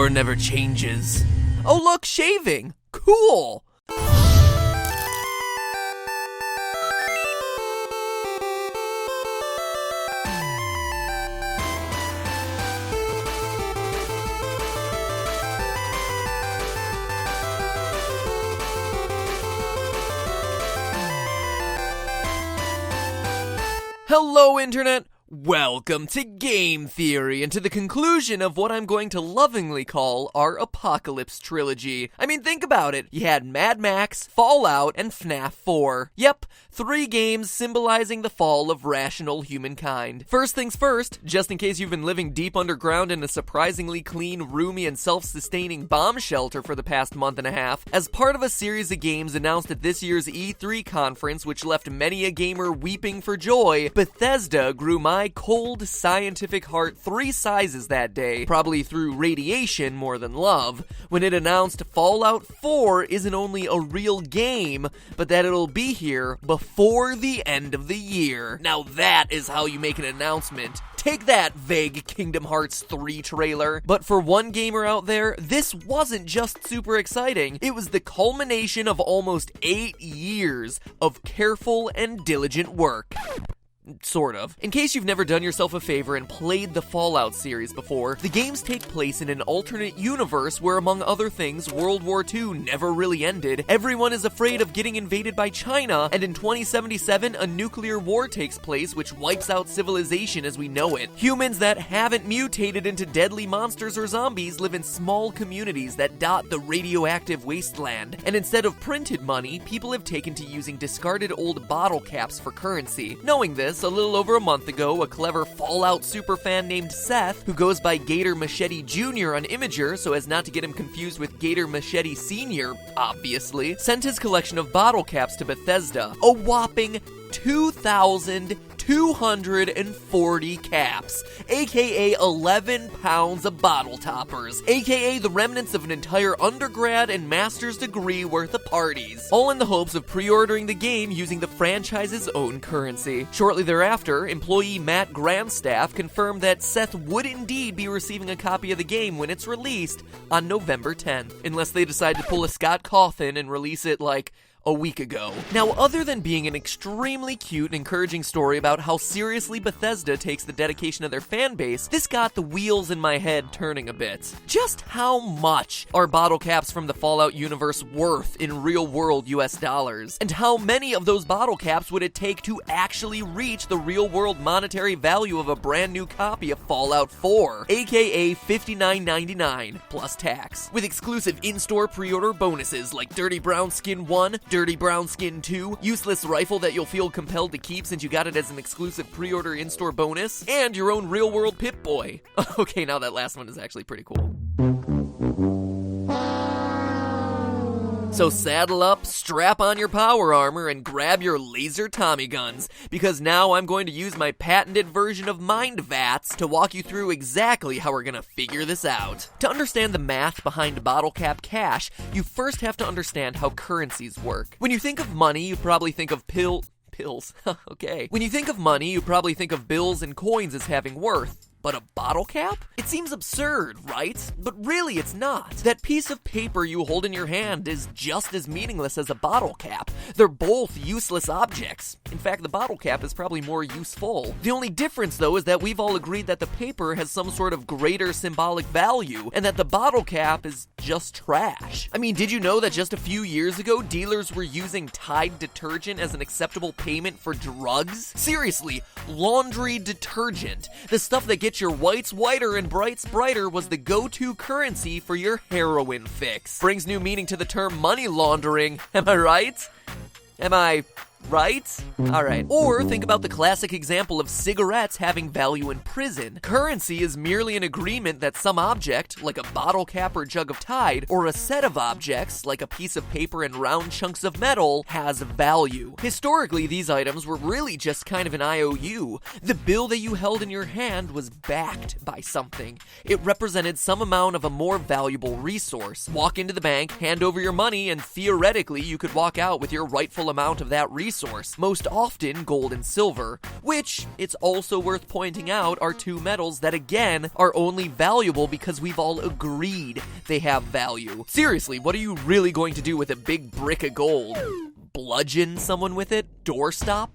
power never changes. Oh look, shaving! Cool! Hello, Internet! Welcome to Game Theory, and to the conclusion of what I'm going to lovingly call our Apocalypse Trilogy. I mean, think about it. You had Mad Max, Fallout, and FNAF 4. Yep, 3 games symbolizing the fall of rational humankind. First things first, just in case you've been living deep underground in a surprisingly clean, roomy, and self-sustaining bomb shelter for the past month and a half, as part of a series of games announced at this year's E3 conference, which left many a gamer weeping for joy, Bethesda grew my cold, scientific heart 3 sizes that day, probably through radiation more than love, when it announced Fallout 4 isn't only a real game, but that it'll be here before the end of the year. Now that is how you make an announcement. Take that, vague Kingdom Hearts 3 trailer. But for one gamer out there, this wasn't just super exciting. It was the culmination of almost 8 years of careful and diligent work. Sort of. In case you've never done yourself a favor and played the Fallout series before, the games take place in an alternate universe where, among other things, World War II never really ended, everyone is afraid of getting invaded by China, and in 2077, a nuclear war takes place which wipes out civilization as we know it. Humans that haven't mutated into deadly monsters or zombies live in small communities that dot the radioactive wasteland, and instead of printed money, people have taken to using discarded old bottle caps for currency. Knowing this, a little over a month ago, a clever Fallout superfan named Seth, who goes by GatorMacheteJr on Imager so as not to get him confused with GatorMachete Sr., obviously, sent his collection of bottle caps to Bethesda. A whopping 2,240 caps, aka 11 pounds of bottle toppers, aka the remnants of an entire undergrad and master's degree worth of parties, all in the hopes of pre-ordering the game using the franchise's own currency. Shortly thereafter, employee Matt Grandstaff confirmed that Seth would indeed be receiving a copy of the game when it's released on November 10th, unless they decide to pull a Scott Cawthon and release it like a week ago. Now, other than being an extremely cute and encouraging story about how seriously Bethesda takes the dedication of their fan base, this got the wheels in my head turning a bit. Just how much are bottle caps from the Fallout universe worth in real-world US dollars? And how many of those bottle caps would it take to actually reach the real-world monetary value of a brand new copy of Fallout 4, aka $59.99 plus tax, with exclusive in-store pre-order bonuses like Dirty Brown Skin 1, Dirty Brown Skin 2, useless rifle that you'll feel compelled to keep since you got it as an exclusive pre-order in-store bonus, and your own real-world Pip-Boy. Okay, now that last one is actually pretty cool. So saddle up, strap on your power armor, and grab your laser Tommy guns, because now I'm going to use my patented version of Mind Vats to walk you through exactly how we're going to figure this out. To understand the math behind bottle cap cash, you first have to understand how currencies work. When you think of money, you probably think of pills. Okay. When you think of money, you probably think of bills and coins as having worth. But a bottle cap? It seems absurd, right? But really it's not. That piece of paper you hold in your hand is just as meaningless as a bottle cap. They're both useless objects. In fact, the bottle cap is probably more useful. The only difference, though, is that we've all agreed that the paper has some sort of greater symbolic value, and that the bottle cap is just trash. I mean, did you know that just a few years ago, dealers were using Tide detergent as an acceptable payment for drugs? Seriously, laundry detergent. The stuff that gets your whites whiter and brights brighter was the go-to currency for your heroin fix. Brings new meaning to the term money laundering. Am I right? Am I right? Alright. Or think about the classic example of cigarettes having value in prison. Currency is merely an agreement that some object, like a bottle cap or jug of Tide, or a set of objects, like a piece of paper and round chunks of metal, has value. Historically, these items were really just kind of an IOU. The bill that you held in your hand was backed by something. It represented some amount of a more valuable resource. Walk into the bank, hand over your money, and theoretically you could walk out with your rightful amount of that resource resource, most often gold and silver, which, it's also worth pointing out, are two metals that again are only valuable because we've all agreed they have value. Seriously, what are you really going to do with a big brick of gold? Bludgeon someone with it? Doorstop?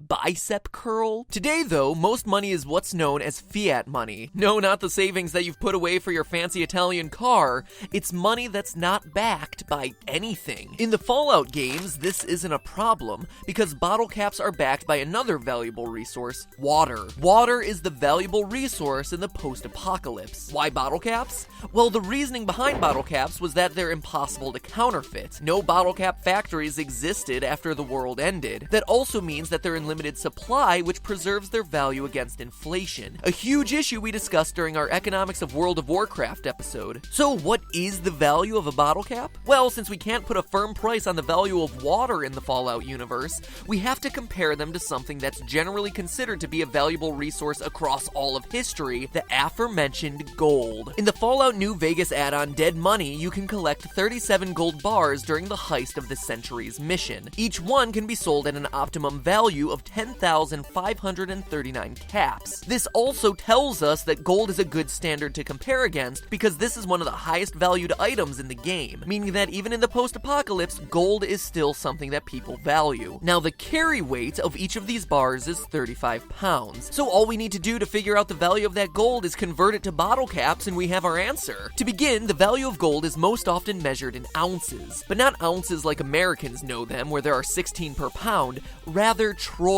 Bicep curl? Today, though, most money is what's known as fiat money. No, not the savings that you've put away for your fancy Italian car. It's money that's not backed by anything. In the Fallout games, this isn't a problem, because bottle caps are backed by another valuable resource, water. Water is the valuable resource in the post-apocalypse. Why bottle caps? Well, the reasoning behind bottle caps was that they're impossible to counterfeit. No bottle cap factories existed after the world ended. That also means that they're in limited supply, which preserves their value against inflation. A huge issue we discussed during our Economics of World of Warcraft episode. So what is the value of a bottle cap? Well, since we can't put a firm price on the value of water in the Fallout universe, we have to compare them to something that's generally considered to be a valuable resource across all of history, the aforementioned gold. In the Fallout New Vegas add-on Dead Money, you can collect 37 gold bars during the heist of the Century's mission. Each one can be sold at an optimum value of 10,539 caps. This also tells us that gold is a good standard to compare against because this is one of the highest valued items in the game, meaning that even in the post-apocalypse, gold is still something that people value. Now, the carry weight of each of these bars is 35 pounds, so all we need to do to figure out the value of that gold is convert it to bottle caps and we have our answer. To begin, the value of gold is most often measured in ounces, but not ounces like Americans know them, where there are 16 per pound, rather troy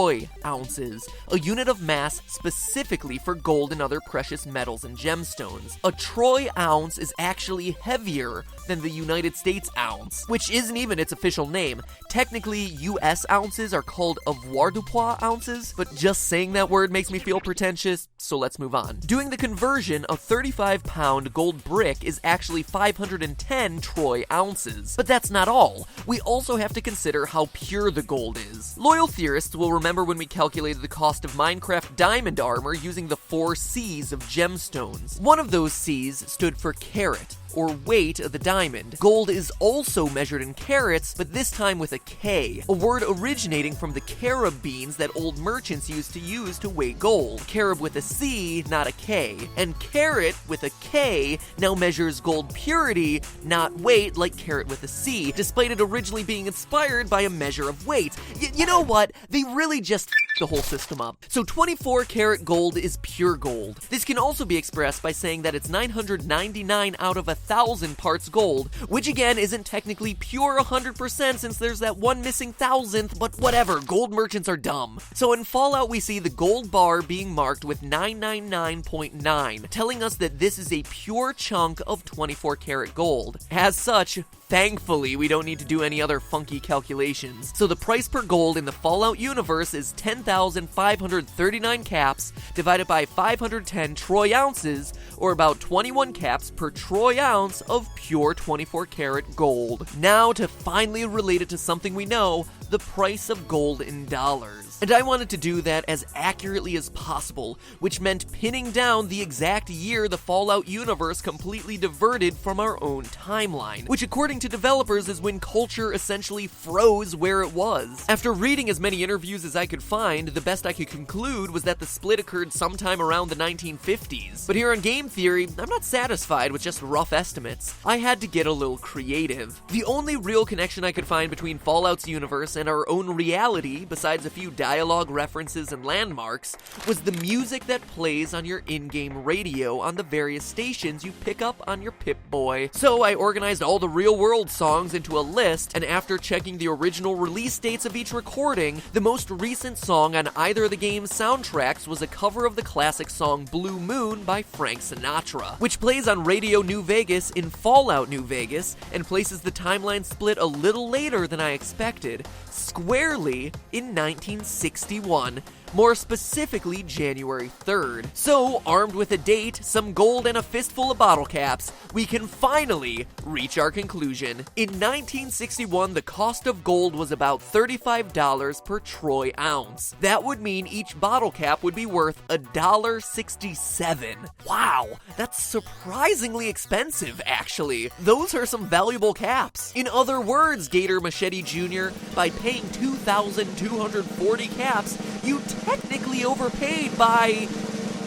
ounces, a unit of mass specifically for gold and other precious metals and gemstones. A troy ounce is actually heavier than the United States ounce, which isn't even its official name. Technically, US ounces are called avoirdupois ounces, but just saying that word makes me feel pretentious, so let's move on. Doing the conversion, a 35-pound gold brick is actually 510 troy ounces. But that's not all. We also have to consider how pure the gold is. Loyal theorists will remember when we calculated the cost of Minecraft diamond armor using the 4 C's of gemstones. One of those C's stood for carat, or weight of the diamond. Gold is also measured in carats, but this time with a K, a word originating from the carob beans that old merchants used to use to weigh gold. Carob with a C, not a K. And carat with a K now measures gold purity, not weight like carat with a C, despite it originally being inspired by a measure of weight. You know what? They really just the whole system up. So 24 karat gold is pure gold. This can also be expressed by saying that it's 999 out of 1,000 parts gold, which again isn't technically pure 100% since there's that one missing thousandth, but whatever, gold merchants are dumb. So in Fallout we see the gold bar being marked with 999.9, telling us that this is a pure chunk of 24 karat gold. As such, thankfully, we don't need to do any other funky calculations. So the price per gold in the Fallout universe is 10,539 caps divided by 510 troy ounces, or about 21 caps per troy ounce of pure 24 karat gold. Now to finally relate it to something we know, the price of gold in dollars. And I wanted to do that as accurately as possible, which meant pinning down the exact year the Fallout universe completely diverted from our own timeline, which according to developers is when culture essentially froze where it was. After reading as many interviews as I could find, the best I could conclude was that the split occurred sometime around the 1950s. But here on Game Theory, I'm not satisfied with just rough estimates. I had to get a little creative. The only real connection I could find between Fallout's universe and our own reality, besides a few dialogue references and landmarks, was the music that plays on your in-game radio on the various stations you pick up on your Pip-Boy. So I organized all the real-world songs into a list, and after checking the original release dates of each recording, the most recent song on either of the game's soundtracks was a cover of the classic song Blue Moon by Frank Sinatra, which plays on Radio New Vegas in Fallout New Vegas, and places the timeline split a little later than I expected, squarely in 1961, more specifically January 3rd. So, armed with a date, some gold, and a fistful of bottle caps, we can finally reach our conclusion. In 1961, the cost of gold was about $35 per troy ounce. That would mean each bottle cap would be worth $1.67. Wow, that's surprisingly expensive, actually. Those are some valuable caps. In other words, GatorMacheteJr, by paying 2,240 caps, you technically overpaid by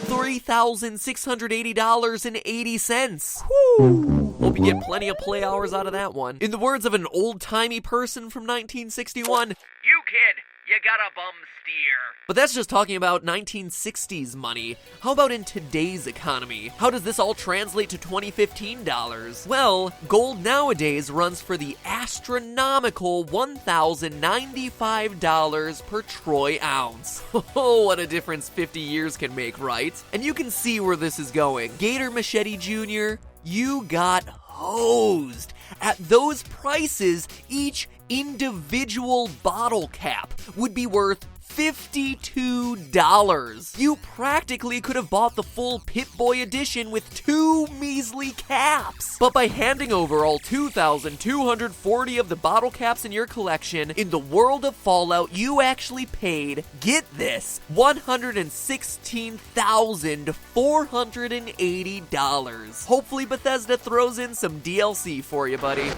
$3,680.80. Whew! Hope you get plenty of play hours out of that one. In the words of an old-timey person from 1961, "You kid, you got a bum steer." But that's just talking about 1960s money. How about in today's economy? How does this all translate to 2015 dollars? Well, gold nowadays runs for the astronomical $1,095 per troy ounce. Oh, what a difference 50 years can make, right? And you can see where this is going. GatorMacheteJr., you got hosed. At those prices, each individual bottle cap would be worth $52. You practically could have bought the full Pip-Boy edition with 2 measly caps. But by handing over all 2,240 of the bottle caps in your collection, in the world of Fallout, you actually paid, get this, $116,480. Hopefully Bethesda throws in some DLC for you, buddy.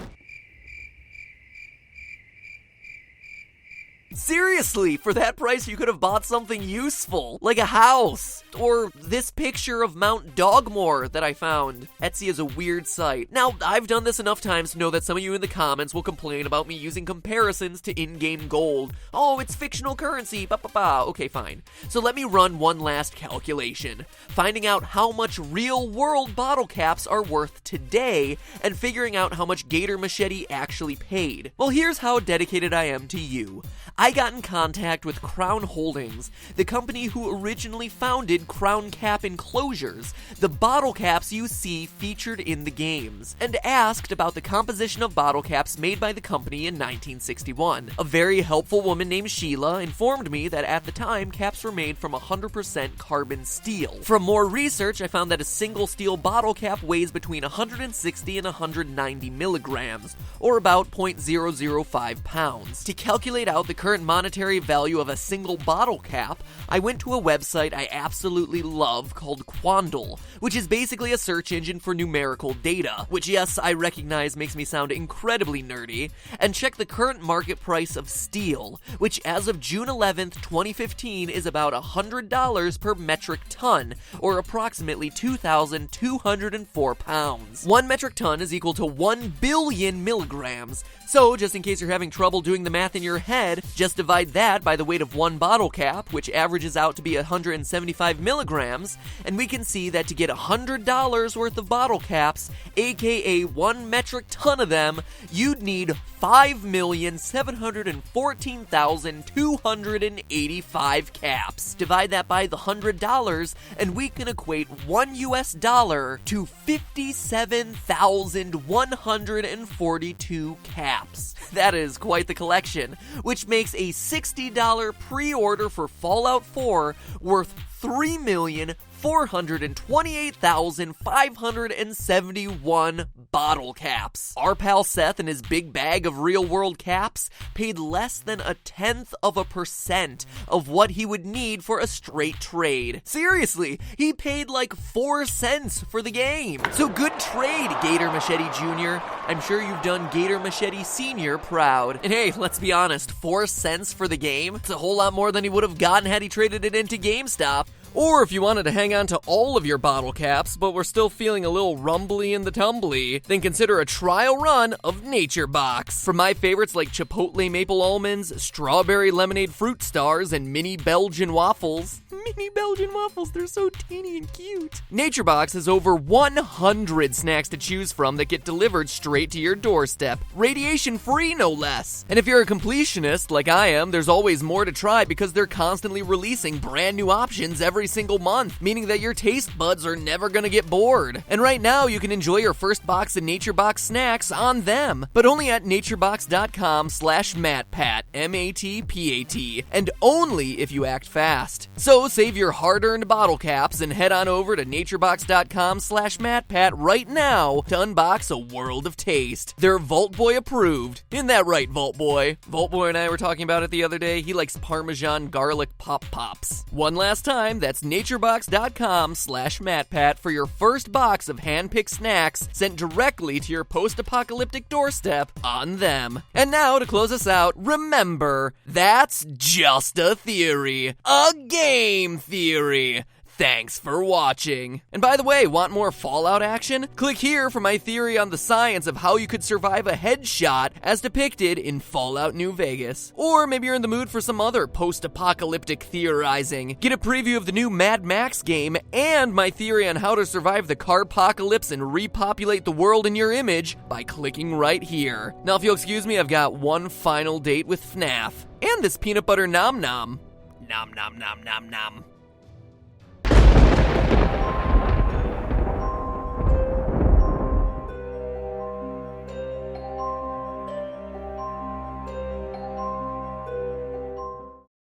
Seriously, for that price you could have bought something useful, like a house, or this picture of Mount Dogmore that I found. Etsy is a weird site. Now, I've done this enough times to know that some of you in the comments will complain about me using comparisons to in-game gold. Oh, it's fictional currency, ba-ba-ba. Okay, fine. So let me run one last calculation, finding out how much real-world bottle caps are worth today, and figuring out how much Gator Machete actually paid. Well, here's how dedicated I am to you. I got in contact with Crown Holdings, the company who originally founded Crown Cap Enclosures, the bottle caps you see featured in the games, and asked about the composition of bottle caps made by the company in 1961. A very helpful woman named Sheila informed me that at the time, caps were made from 100% carbon steel. From more research, I found that a single steel bottle cap weighs between 160 and 190 milligrams, or about 0.005 pounds. To calculate out the current monetary value of a single bottle cap, I went to a website I absolutely love called Quandle, which is basically a search engine for numerical data, which, yes, I recognize makes me sound incredibly nerdy, and check the current market price of steel, which as of June 11th, 2015 is about $100 per metric ton, or approximately 2,204 pounds. 1 metric ton is equal to 1 billion milligrams, so just in case you're having trouble doing the math in your head, just divide that by the weight of 1 bottle cap, which averages out to be 175 milligrams, and we can see that to get $100 worth of bottle caps, aka 1 metric ton of them, you'd need 5,714,285 caps. Divide that by the $100, and we can equate $1 to 57,142 caps. That is quite the collection, which makes a $60 pre-order for Fallout 4 worth 3,428,571 bottle caps. Our pal Seth and his big bag of real-world caps paid less than 0.1% of what he would need for a straight trade. Seriously, he paid like 4 cents for the game. So good trade, Gator Machete Jr. I'm sure you've done Gator Machete Sr. proud. And hey, let's be honest, 4 cents for the game? It's a whole lot more than he would have gotten had he traded it into GameStop. Or if you wanted to hang on to all of your bottle caps, but were still feeling a little rumbly in the tumbly, then consider a trial run of NatureBox. For my favorites like Chipotle Maple Almonds, Strawberry Lemonade Fruit Stars, and Mini Belgian Waffles. Mini Belgian Waffles, they're so teeny and cute. NatureBox has over 100 snacks to choose from that get delivered straight to your doorstep. Radiation-free, no less. And if you're a completionist, like I am, there's always more to try because they're constantly releasing brand new options every every single month, meaning that your taste buds are never gonna get bored. And right now, you can enjoy your first box of NatureBox snacks on them, but only at naturebox.com/MattPat, MATPAT, and only if you act fast. So save your hard-earned bottle caps and head on over to naturebox.com/MattPat right now to unbox a world of taste. They're Vault Boy approved. Isn't that right, Vault Boy? Vault Boy and I were talking about it the other day. He likes Parmesan garlic pop pops. One last time, that's naturebox.com/MattPat for your first box of hand-picked snacks sent directly to your post-apocalyptic doorstep on them. And now, to close us out, remember, that's just a theory. A game theory. Thanks for watching. And by the way, want more Fallout action? Click here for my theory on the science of how you could survive a headshot as depicted in Fallout New Vegas. Or maybe you're in the mood for some other post-apocalyptic theorizing. Get a preview of the new Mad Max game and my theory on how to survive the carpocalypse and repopulate the world in your image by clicking right here. Now, if you'll excuse me, I've got one final date with FNAF. And this peanut butter nom nom. Nom nom nom nom nom.